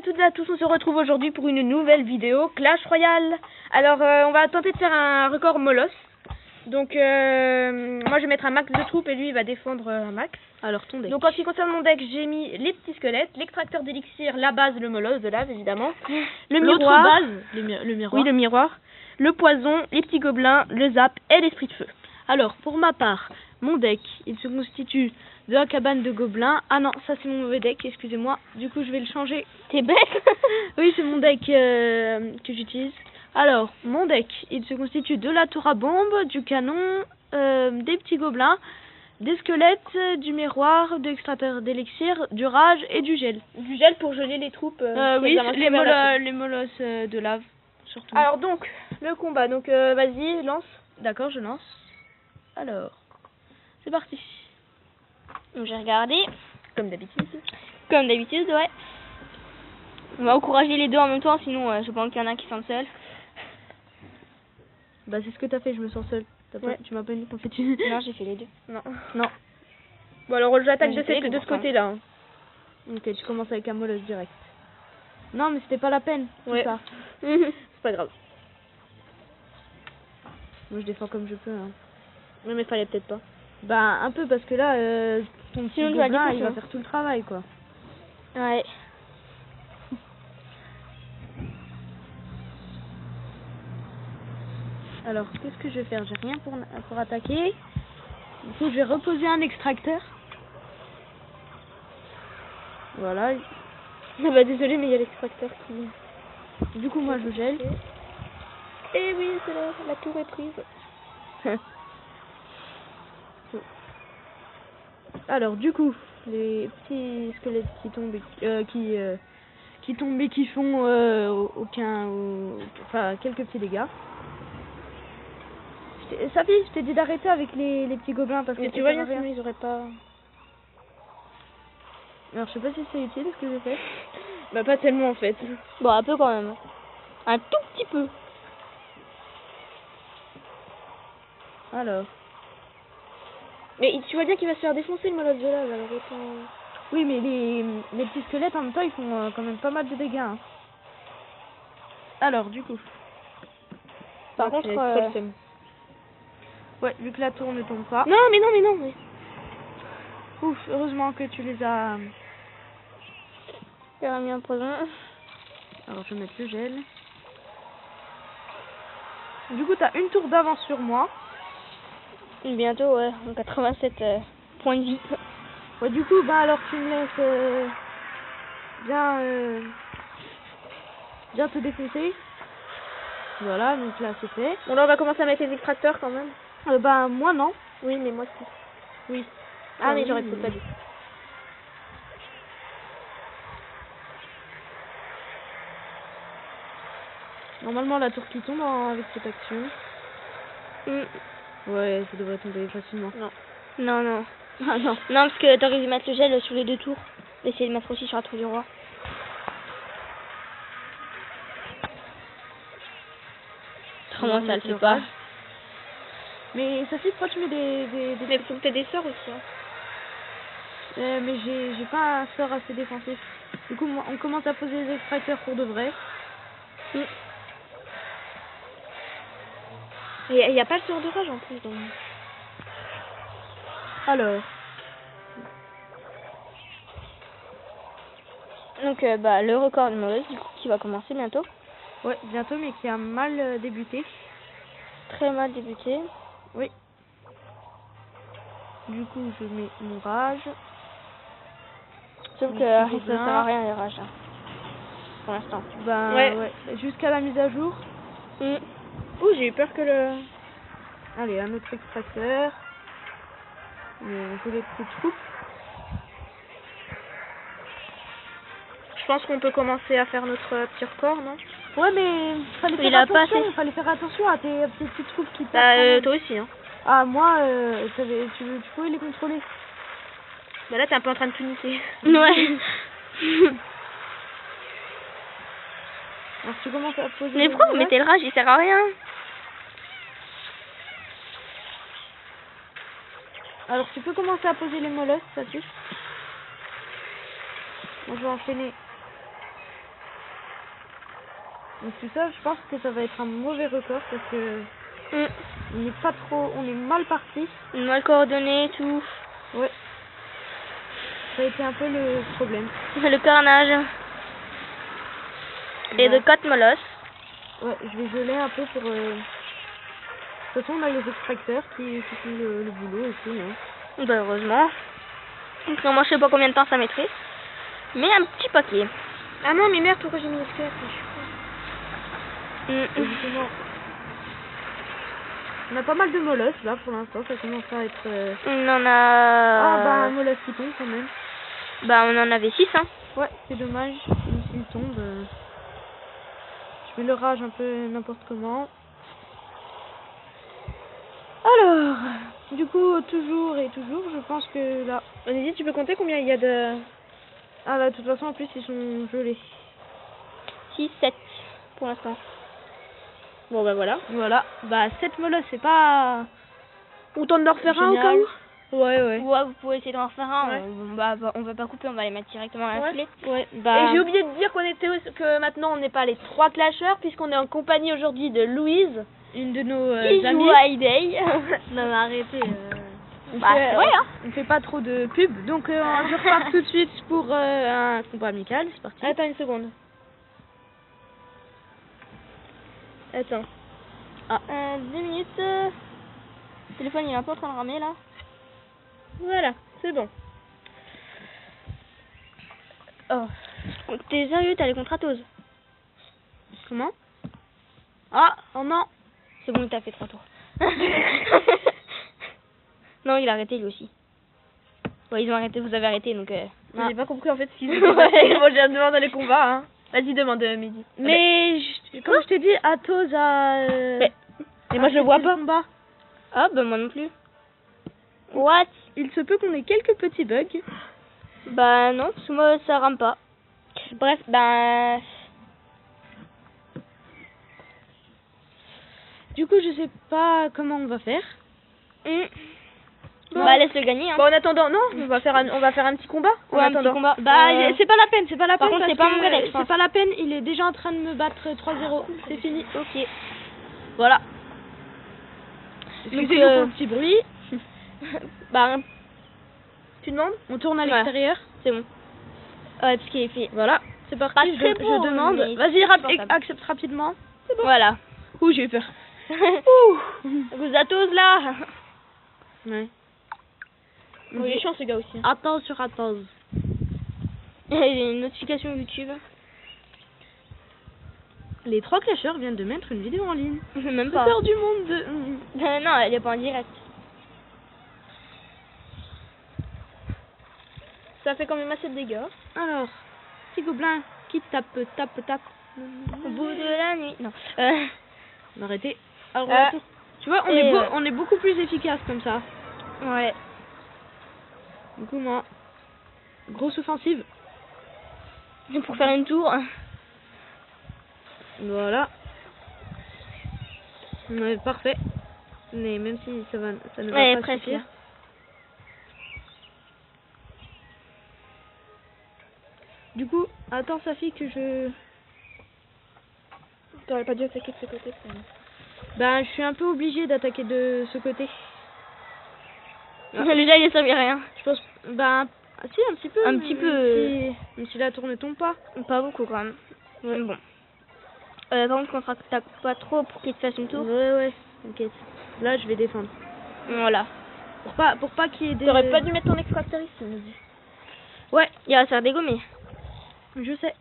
toutes et à tous, on se retrouve aujourd'hui pour une nouvelle vidéo Clash Royale. Alors on va tenter de faire un record Molos. Donc moi je vais mettre un max de troupes et lui il va défendre un max. Alors ton deck. Donc en ce qui concerne mon deck, j'ai mis les petits squelettes, l'extracteur d'élixir, la base, le Molos de lave évidemment, le miroir, base, le miroir. oui le miroir, le poison, les petits gobelins, le zap et l'esprit de feu. Alors pour ma part, mon deck il se constitue de la cabane de gobelins. Ah non, ça c'est mon mauvais deck, excusez-moi. Du coup je vais le changer. T'es bête. Oui, c'est mon deck que j'utilise. Alors, mon deck, il se constitue de la tour à bombe, du canon, des petits gobelins, des squelettes, du miroir, de l'extracteur d'élixir, du rage et du gel. Du gel pour geler les troupes. Oui, les molos de lave, surtout. Alors donc, le combat, donc vas-y, lance. D'accord, je lance. Alors, c'est parti. Donc j'ai regardé. Comme d'habitude. Comme d'habitude, ouais. On va encourager les deux en même temps, sinon je pense qu'il y en a un qui sent seul. Bah c'est ce que t'as fait, je me sens seule. Ouais. Tu m'as pas dit qu'on fait tu. Non, j'ai fait les deux. Non. Non. Bon alors j'attaque Moi, j'ai fait de les ce deux, côté-là. Hein. Ok, tu commences avec un molos direct. Non, mais c'était pas la peine, tout Ouais. ça. C'est pas grave. Moi je défends comme je peux. Hein. Ouais, mais fallait peut-être pas. Bah un peu parce que là, ton petit Sinon, tu vas gobelin, dire il va que- faire tout le travail quoi. Ouais. Alors, qu'est-ce que je vais faire? J'ai rien pour attaquer. Du coup, je vais reposer un extracteur. Voilà. Ah bah désolé, mais il y a l'extracteur qui... Du coup, moi, je gèle. Eh oui, c'est la tour est prise. Alors, du coup, les petits squelettes qui tombent, qui tombent et qui font enfin, quelques petits dégâts. Safi, je t'ai dit d'arrêter avec les petits gobelins parce que Mais ça tu vois sert à bien, rien. sinon ils auraient pas... Alors, je sais pas si c'est utile ce que j'ai fait. Bah pas tellement en fait. Bon, un peu quand même. Un tout petit peu. Alors. Mais tu vois bien qu'il va se faire défoncer le Molos de lave, alors autant... Oui, mais les petits squelettes en même temps, ils font quand même pas mal de dégâts. Hein. Alors, du coup. Par Ok, contre... c'est pas le seum. Ouais, vu que la tour ne tombe pas. Non, mais non, mais non, mais... Ouf, heureusement que tu les as. J'ai mis un poison. Alors, je vais mettre le gel. Du coup, t'as une tour d'avance sur moi. Bientôt, ouais. 87 points de vie. Ouais, du coup, bah alors tu me laisses bien te défoncer. Voilà, donc là c'est fait. Bon là on va commencer à mettre les extracteurs quand même. Bah moi non. Oui, mais moi si. Oui. Ah mais oui, j'aurais peut-être pas dû. Normalement la tour qui tombe avec cette action. Ouais, ça devrait tomber facilement. Non. Non, non. Ah non. Non, parce que t'aurais dû mettre le gel sur les deux tours. Essayer de mettre aussi sur la tour du roi. Autrement, ça le fait pas. Mais ça fait pourquoi tu mets des Mais faut que t'aies des sorts aussi. Hein. mais j'ai pas un sort assez défensif. Du coup, on commence à poser les extracteurs pour de vrai. Et il y a pas le sort de rage en plus. Donc... Alors. Donc, bah, le record de Molos, du coup, qui va commencer bientôt. Ouais, bientôt, mais qui a mal débuté. Très mal débuté. Oui. Du coup, je mets mon rage. Sauf Mon que petit ça sert gobelin. à rien les rages. Hein, pour l'instant. Ben, Ouais. Jusqu'à la mise à jour. Ouh, j'ai eu peur que le... Allez, un autre extracteur. Mon joli petit troupe. Je pense qu'on peut commencer à faire notre petit record, non? Ouais, mais fallait Il faire a pas attention. fait. Fallait faire attention à tes petites troupes qui tapent. Bah toi aussi, hein. Ah, moi, tu pouvais les contrôler. Bah là t'es un peu en train de tout niquer. Ouais. Alors, tu commences à poser. Mais pourquoi vous mettez le rage? Il sert à rien. Alors, tu peux commencer à poser les mollusques, ça suffit. Moi, je vais enchaîner Donc tout ça, je pense que ça va être un mauvais record parce que Mm. on n'est pas trop, on est mal parti. Mal coordonné, tout. Ouais. Ça a été un peu le problème. Le carnage. Et Bah, de 4 molosses. ouais, je vais geler un peu pour. De toute façon, on a les extracteurs qui font le boulot et tout. Hein. Bah, heureusement. Donc, moi, je sais pas combien de temps ça mettrait. Mais un petit paquet. Ah non, mais merde, pourquoi j'ai mis les squelettes? Mm. Et justement, on a pas mal de molosses là pour l'instant. Ça commence à être. On en Ah bah a... un molosse qui tombe quand même. Bah, on en avait 6, hein. Ouais, c'est dommage. Il tombe. Je mets le rage un peu n'importe comment. Alors, du coup, toujours et toujours, je pense que là... Vas-y, tu peux compter combien il y a de... Ah là, de toute façon, en plus, ils sont gelés. 6, 7 pour l'instant. Bon, bah voilà. Voilà, bah 7 molosses, c'est pas... Ou t'en en refaire un au cas Génial. où? Ouais, ouais. Ouais, vous pouvez essayer d'en faire un. Ouais. On va pas couper, on va les mettre directement à la Ouais. filet. Ouais, Et bah... j'ai oublié de dire que maintenant on n'est pas les 3 clasheurs puisqu'on est en compagnie aujourd'hui de Louise. Une de nos Qui amies... joue à Hay. Non, mais arrêtez. Bah, c'est vrai, hein. On fait pas trop de pub, donc je repars tout de suite pour un combat amical, c'est parti. Attends une seconde. Attends. 2 minutes. Le téléphone, il est un peu en train de ramer, là. Voilà, c'est bon. Oh. T'es sérieux, t'as les contratos? Comment? Ah, oh non. C'est bon, il t'a fait 3 tours. Non, il a arrêté lui aussi. Ouais, ils ont arrêté, vous avez arrêté, donc... J'ai pas compris en fait ce qu'ils Ouais. étaient. Moi j'ai demandé les combats. Hein. Vas-y, demande Mehdi. Mais, comme je t'ai dit, Athos a... Mais- Et moi je le vois accepté pas. le combat. Ah, bah moi non plus. What? Il se peut qu'on ait quelques petits bugs. Bah non, parce que moi ça rame pas. Bref, ben... Du coup, je sais pas comment on va faire. Bon. Bah laisse le gagner, hein. Bon, en attendant, non, on va faire un petit combat. En Ouais, un petit attendant. combat. Bah, Euh, c'est pas la peine, c'est pas la par peine. contre, parce c'est pas que, mon Gredex, je pense. C'est pas la peine, il est déjà en train de me battre 3-0. C'est fini. Ok. Voilà. Donc, Excusez-nous pour le petit bruit. Bah, Tu demandes? On tourne à Ouais. l'extérieur. c'est bon. Ouais, parce qu'il est fait. Voilà, c'est parti. Pas Je, très je beau, demande. mais Vas-y, supportable. accepte rapidement. Voilà. Ouh, j'ai eu peur. Vous êtes tous là. Ouais. Il est chiant ce gars aussi. Hein. Attends sur Athos. Il y a une notification YouTube. Les 3 clasheurs viennent de mettre une vidéo en ligne. Même Le pas. peur du monde de... Non, elle est pas en direct. Ça fait quand même assez de dégâts. Alors, petit gobelin qui tape. Au bout de la nuit. Non. Arrêtez. Alors, Euh, tu vois, et, on est beaucoup plus efficace comme ça. Ouais. Du coup, moi, grosse offensive. Pour faire une tour. Voilà. Ouais, parfait. Mais même si ça ne va Ouais, pas presque. suffire. Du coup, attends Safi que je... T'aurais pas dû attaquer de ce côté. Ben, je suis un peu obligée d'attaquer de ce côté. Déjà, il ne servi à rien. Je pense... Ben, si, un petit peu. Un petit peu. Même si la tour ne tombe pas. Pas beaucoup quand même. Mais bon. Par contre, qu'on t'attaque pas trop pour qu'il te fasse une tour. Ouais, t'inquiète. Là, je vais défendre. Voilà. Pour pas qu'il y ait des... T'aurais pas dû mettre ton extracteur ici, Mehdi. Ouais, il va se faire dégommer. Je sais.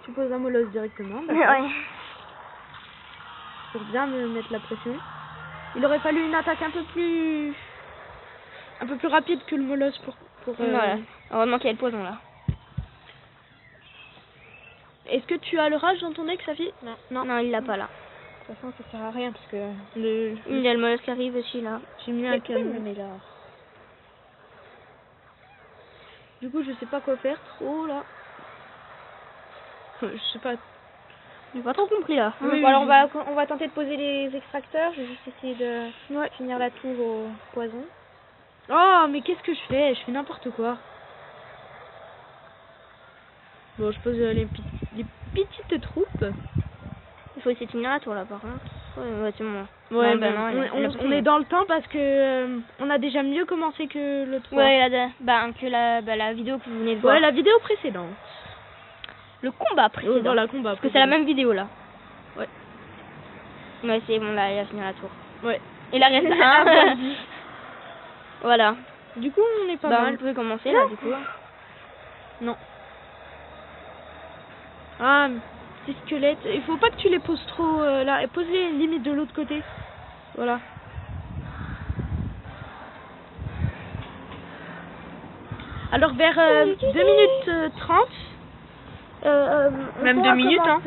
Tu poses un molosse directement. d'accord. Ouais. Pour bien me mettre la pression. Il aurait fallu une attaque un peu plus rapide que le molosse pour Voilà. Heureusement qu'il y a le poison là. Est-ce que tu as le rage dans ton deck, Safi? Non, il l'a pas là. De toute façon, ça sert à rien parce que. Il y a le molosse qui arrive aussi là. J'ai mis un Mais pourquoi il me calme. met là? Du coup, je sais pas quoi faire trop là. Je sais pas. J'ai pas trop compris là. Oui, Bon, alors on va tenter de poser les extracteurs. Je vais juste essayer de finir la tour au poison. Oh, mais qu'est-ce que je fais? Je fais n'importe quoi. Bon, je pose les petites troupes. Il faut essayer de finir la tour là par contre. Ouais, c'est bon. Ouais, Non, non, il a on est dans le temps parce que on a déjà mieux commencé que l'autre fois. Ouais, la vidéo que vous venez de voir. Ouais, la vidéo précédente. Le combat précédent. Dans la combat. Parce que c'est la même vidéo là. Ouais. Ouais, c'est bon là, il a fini la tour. Ouais. Et là reste un. Voilà. Du coup, on est pas Bah, mal. on peut commencer là du coup. Non. Ah, ces squelettes. Il faut pas que tu les poses trop là. Pose-les limite de l'autre côté. Voilà. Alors vers 2 minutes 30. Même 2 minutes, hein.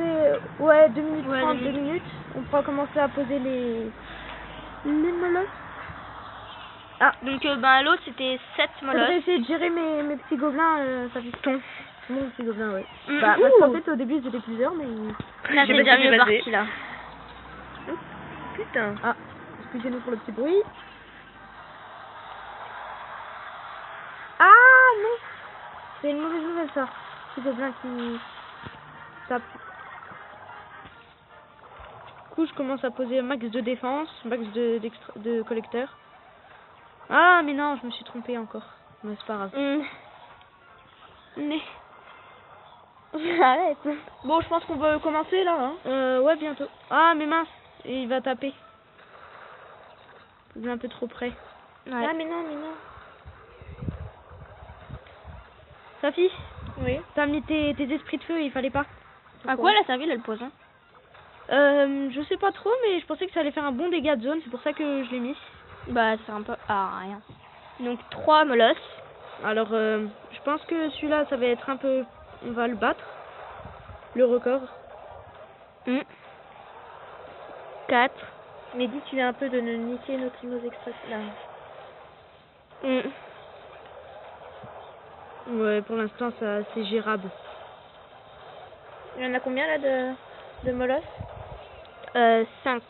Ouais, 2 minutes Ouais, 30, 2 2 minutes. On pourra commencer à poser les molosses. Donc l'autre c'était 7 Faudrait molosses. essayer de gérer mes petits gobelins, ça fait ton. Mon petit gobelin, ouais. Mm. Bah, parce qu'en fait, au début, ils étaient plusieurs, mais... Là c'est déjà mieux passé. parti là. Putain. Ah, excusez-nous pour le petit bruit. Ah, non. C'est une mauvaise nouvelle, ça. Petit gobelin qui tape. Du coup, je commence à poser max de défense, max de collecteur. Ah, mais non, je me suis trompée encore. Mais c'est pas grave. Mais... Arrête. Bon, je pense qu'on va commencer là. Hein. Ouais, bientôt. Ah, mais mince, il va taper. Il est un peu trop près. Ouais. Ah, mais non, mais non. Safi, Oui. t'as mis tes esprits de feu, il fallait pas. À quoi elle a servi là, le poison? Je sais pas trop, mais je pensais que ça allait faire un bon dégât de zone, c'est pour ça que je l'ai mis. Bah c'est un peu... Ah, rien. Donc 3 molosses. Alors, je pense que celui-là, ça va être un peu... On va le battre. Le record. 4. Mais dis, tu viens un peu de nous niquer notre Imos Express là. Ouais, pour l'instant, ça c'est gérable. Il y en a combien là de molosses? 5.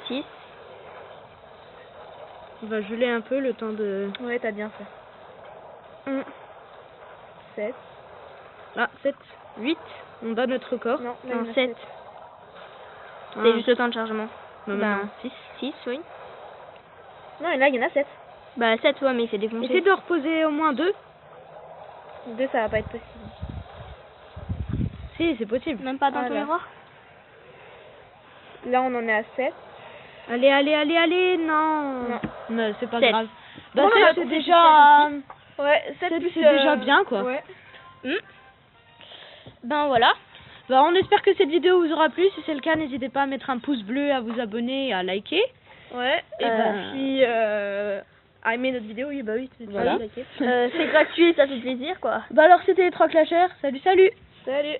Six. On va geler un peu le temps de... Ouais, t'as bien fait. 7. Ah, 7, 8. On bat notre record. Non, là, Non, il y en a 7. Ah. C'est juste le temps de chargement. Non, Bah, non, 6. 6, oui. Non, et là, il y en a 7. Bah 7, ouais, mais il s'est défoncé. Essaye de reposer au moins 2. 2, ça va pas être possible. Si, c'est possible. Même pas dans Ah, ton là. miroir. Là, on en est à 7. Allez, allez, allez, allez, non. Non. Non, c'est pas Sept. grave. Bah, Bon, on a c'est trouvé déjà... Ouais, 7 Sept, plus... c'est déjà bien, quoi. Ouais. Ben voilà. Bah, on espère que cette vidéo vous aura plu. Si c'est le cas, n'hésitez pas à mettre un pouce bleu, à vous abonner et à liker. Ouais. Et puis, à aimer notre vidéo, oui, bah oui, Voilà. liker. C'est gratuit, ça fait plaisir quoi. Bah alors, c'était les 3 clashers. Salut, salut. Salut.